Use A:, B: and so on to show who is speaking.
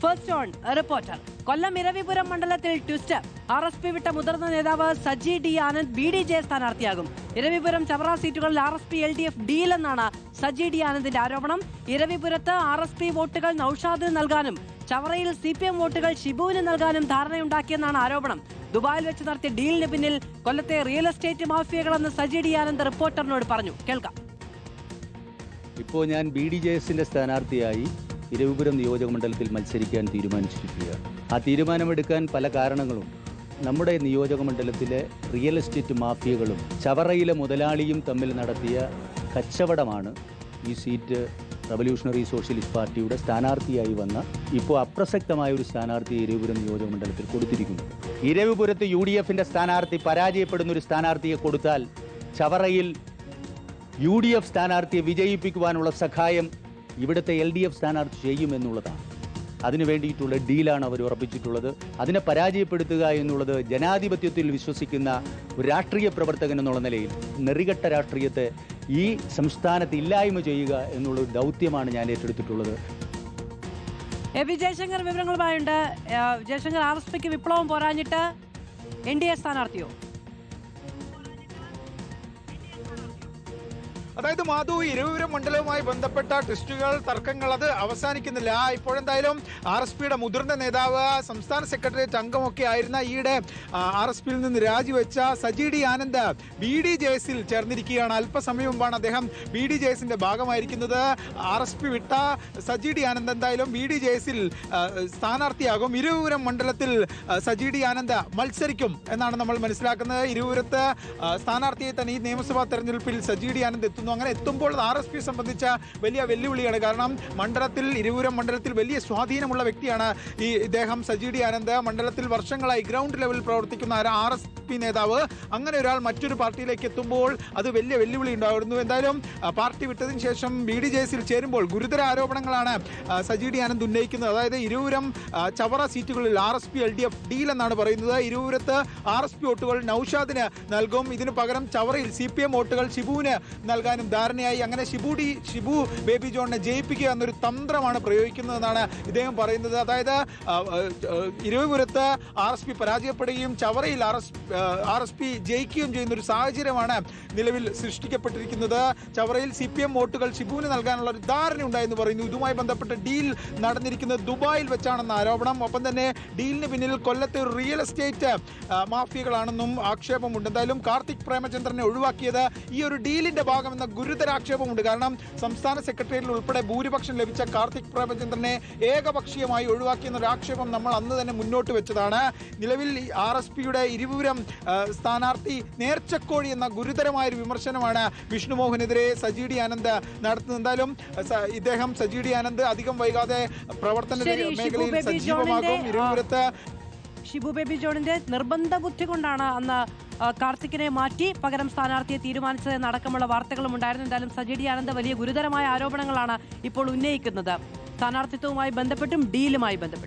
A: First on reporter. Kollam Iravipuram മണ്ഡലത്തിൽ twist. RSP വിട്ട മുതിർന്ന നേതാവ് സജി ഡി ആനന്ദ് BDJ സ്ഥാനാർത്ഥിയാകും. ഇരവിപുരം ചവറ സീറ്റുകളിൽ RSP LDF ഡീലെന്നാണ് സജി ഡി ആനന്ദിന്റെ ആരോപണം. ഇരവിപുരത്ത് RSP വോട്ടുകൾ നൌഷാദിന് നൽകാനും ചവറയിൽ CPM വോട്ടുകൾ ഷിബുവിന് നൽകാനും ധാരണയുണ്ടാക്കിയെന്നാണ് ആരോപണം. ദുബായിൽ വെച്ച് നടത്തിയ ഡീലിന് പിന്നിൽ കൊല്ലത്തെ റിയൽ എസ്റ്റേറ്റ് മാഫിയകളെന്ന് സജി ഡി ആനന്ദ് റിപ്പോർട്ടറിനോട് പറഞ്ഞു. കേൾക്കാം.
B: ഇപ്പോൾ ഞാൻ BDJSന്റെ സ്ഥാനാർത്ഥിയായി ഇരവിപുരം നിയോജക മണ്ഡലത്തിൽ മത്സരിക്കാൻ തീരുമാനിച്ചിരിക്കുകയാണ്. ആ തീരുമാനമെടുക്കാൻ പല കാരണങ്ങളുണ്ട്. നമ്മുടെ നിയോജക മണ്ഡലത്തിലെ റിയൽ എസ്റ്റേറ്റ് മാഫിയകളും ചവറയിലെ മുതലാളിയും തമ്മിൽ നടത്തിയ കച്ചവടമാണ് ഈ സീറ്റ് റവല്യൂഷണറി സോഷ്യലിസ്റ്റ് പാർട്ടിയുടെ സ്ഥാനാർത്ഥിയായി വന്ന ഇപ്പോൾ അപ്രസക്തമായ ഒരു സ്ഥാനാർത്ഥിയെ ഇരവിപുരം നിയോജക മണ്ഡലത്തിൽ കൊടുത്തിരിക്കുന്നു. ഇരവിപുരത്ത് UDFന്റെ സ്ഥാനാർത്ഥി പരാജയപ്പെടുന്ന ഒരു സ്ഥാനാർത്ഥിയെ കൊടുത്താൽ ചവറയിൽ UDF സ്ഥാനാർത്ഥിയെ വിജയിപ്പിക്കുവാനുള്ള സഹായം ഇവിടുത്തെ LDF സ്ഥാനാർത്ഥി ചെയ്യുമെന്നുള്ളതാണ്. അതിനു വേണ്ടിയിട്ടുള്ള ഡീലാണ് അവർ ഉറപ്പിച്ചിട്ടുള്ളത്. അതിനെ പരാജയപ്പെടുത്തുക എന്നുള്ളത് ജനാധിപത്യത്തിൽ വിശ്വസിക്കുന്ന ഒരു രാഷ്ട്രീയ പ്രവർത്തകൻ എന്നുള്ള നിലയിൽ നെറികെട്ട രാഷ്ട്രീയത്തെ ഈ സംസ്ഥാനത്ത് ഇല്ലായ്മ ചെയ്യുക എന്നുള്ളൊരു ദൗത്യമാണ് ഞാൻ ഏറ്റെടുത്തിട്ടുള്ളത്.
A: ജയശങ്കർ വിവരങ്ങളുമായുണ്ട്. ജയശങ്കർ, RSPക്ക് വിപ്ലവം പോരാഞ്ഞിട്ട് NDA സ്ഥാനാർത്ഥിയോ?
C: അതായത് മാധു, ഇരവിപുരം മണ്ഡലവുമായി ബന്ധപ്പെട്ട ടെസ്റ്റുകൾ, തർക്കങ്ങൾ അത് അവസാനിക്കുന്നില്ല. ഇപ്പോഴെന്തായാലും RSPയുടെ മുതിർന്ന നേതാവ്, സംസ്ഥാന സെക്രട്ടേറിയറ്റ് അംഗമൊക്കെ ആയിരുന്ന ഈയിടെ RSPയിൽ നിന്ന് രാജിവെച്ച സജി ഡി ആനന്ദ് BDJSൽ ചേർന്നിരിക്കുകയാണ്. അല്പസമയം മുമ്പാണ് അദ്ദേഹം BDJSന്റെ ഭാഗമായിരിക്കുന്നത്. RSP വിട്ട സജി ഡി ആനന്ദ് എന്തായാലും BDJSൽ സ്ഥാനാർത്ഥിയാകും. ഇരവിപുരം മണ്ഡലത്തിൽ സജി ഡി ആനന്ദ് മത്സരിക്കും എന്നാണ് നമ്മൾ മനസ്സിലാക്കുന്നത്. ഇരവിപുരത്ത് സ്ഥാനാർത്ഥിയെ തന്നെ ഈ നിയമസഭാ തെരഞ്ഞെടുപ്പിൽ സജി ഡി ആനന്ദ് എത്തുന്നു. അങ്ങനെ എത്തുമ്പോൾ RSP സംബന്ധിച്ച വലിയ വെല്ലുവിളിയാണ്. കാരണം ഇരവിപുരം മണ്ഡലത്തിൽ വലിയ സ്വാധീനമുള്ള വ്യക്തിയാണ് ഇദ്ദേഹം സജി ഡി ആനന്ദ്. മണ്ഡലത്തിൽ വർഷങ്ങളായി ഗ്രൗണ്ട് ലെവലിൽ പ്രവർത്തിക്കുന്ന RSP നേതാവ്. അങ്ങനെ ഒരാൾ മറ്റൊരു പാർട്ടിയിലേക്ക് എത്തുമ്പോൾ അത് വലിയ വെല്ലുവിളി ഉണ്ടായിരുന്നു. എന്തായാലും പാർട്ടി വിട്ടതിന് ശേഷം BDJSൽ ചേരുമ്പോൾ ഗുരുതര ആരോപണങ്ങളാണ് സജി ഡി ആനന്ദ് ഉന്നയിക്കുന്നത്. അതായത് ഇരവിപുരം ചവറ സീറ്റുകളിൽ RSP LDF ഡീൽ എന്നാണ് പറയുന്നത്. ഇരവിപുരത്ത് RSP വോട്ടുകൾ നൌഷാദിന് നൽകും. ഇതിനു പകരം ചവറയിൽ CPM വോട്ടുകൾ ഷിബുവിന് നൽകാനും ധാരണയായി. അങ്ങനെ ഷിബു ബേബി ജോണിനെ ജയിപ്പിക്കുക എന്നൊരു തന്ത്രമാണ് പ്രയോഗിക്കുന്നതെന്നാണ് ഇദ്ദേഹം പറയുന്നത്. അതായത് ഇരവിപുരത്ത് RSP പരാജയപ്പെടുകയും ചവറയിൽ RSP ജയിക്കുകയും ചെയ്യുന്ന ഒരു സാഹചര്യമാണ് നിലവിൽ സൃഷ്ടിക്കപ്പെട്ടിരിക്കുന്നത്. ചവറയിൽ CPM വോട്ടുകൾ ഷിബുവിന് നൽകാനുള്ള ഒരു ധാരണ ഉണ്ടായെന്ന് പറയുന്നു. ഇതുമായി ബന്ധപ്പെട്ട ഡീൽ നടന്നിരിക്കുന്നത് ദുബായിൽ വെച്ചാണെന്ന ആരോപണം. ഒപ്പം തന്നെ ഡീലിന് പിന്നിൽ കൊല്ലത്തെ റിയൽ എസ്റ്റേറ്റ് മാഫിയകളാണെന്നും ആക്ഷേപമുണ്ട്. എന്തായാലും കാർത്തിക് പ്രേമചന്ദ്രനെ ഒഴിവാക്കിയത് ഈ ഒരു ഡീലിന്റെ ഭാഗമെന്ന ഗുരുതര ആക്ഷേപമുണ്ട്. കാരണം സംസ്ഥാന സെക്രട്ടേറിയറ്റിൽ ഉൾപ്പെടെ ഭൂരിപക്ഷം ലഭിച്ച കാർത്തിക് പ്രേമചന്ദ്രനെ ഏകപക്ഷീയമായി ഒഴിവാക്കിയെന്നൊരു ആക്ഷേപം നമ്മൾ അന്ന് തന്നെ മുന്നോട്ട് വെച്ചതാണ്. നിലവിൽ RSPയുടെ ഇരവിപുരം സ്ഥാനാർത്ഥി നേർച്ചക്കോഴി എന്ന ഗുരുതരമായൊരു വിമർശനമാണ് വിഷ്ണുമോഹനെതിരെ സജി ഡി ആനന്ദ് നടത്തുന്നത്. എന്തായാലും ഇദ്ദേഹം സജി ഡി ആനന്ദ് അധികം വൈകാതെ പ്രവർത്തന മേഖലയിൽ സജീവമാകും. ഇരവിപുരത്ത്
A: ഷിബു ബേബി ജോണിന്റെ നിർബന്ധ ബുദ്ധി കൊണ്ടാണ് അന്ന് കാർത്തിക്കിനെ മാറ്റി പകരം സ്ഥാനാർത്ഥിയെ തീരുമാനിച്ചതെന്നടക്കമുള്ള വാർത്തകളും ഉണ്ടായിരുന്നു. എന്തായാലും സജി ഡി ആനന്ദ് വലിയ ഗുരുതരമായ ആരോപണങ്ങളാണ് ഇപ്പോൾ ഉന്നയിക്കുന്നത്, സ്ഥാനാർത്ഥിത്വവുമായി ബന്ധപ്പെട്ടും ഡീലുമായി ബന്ധപ്പെട്ടും.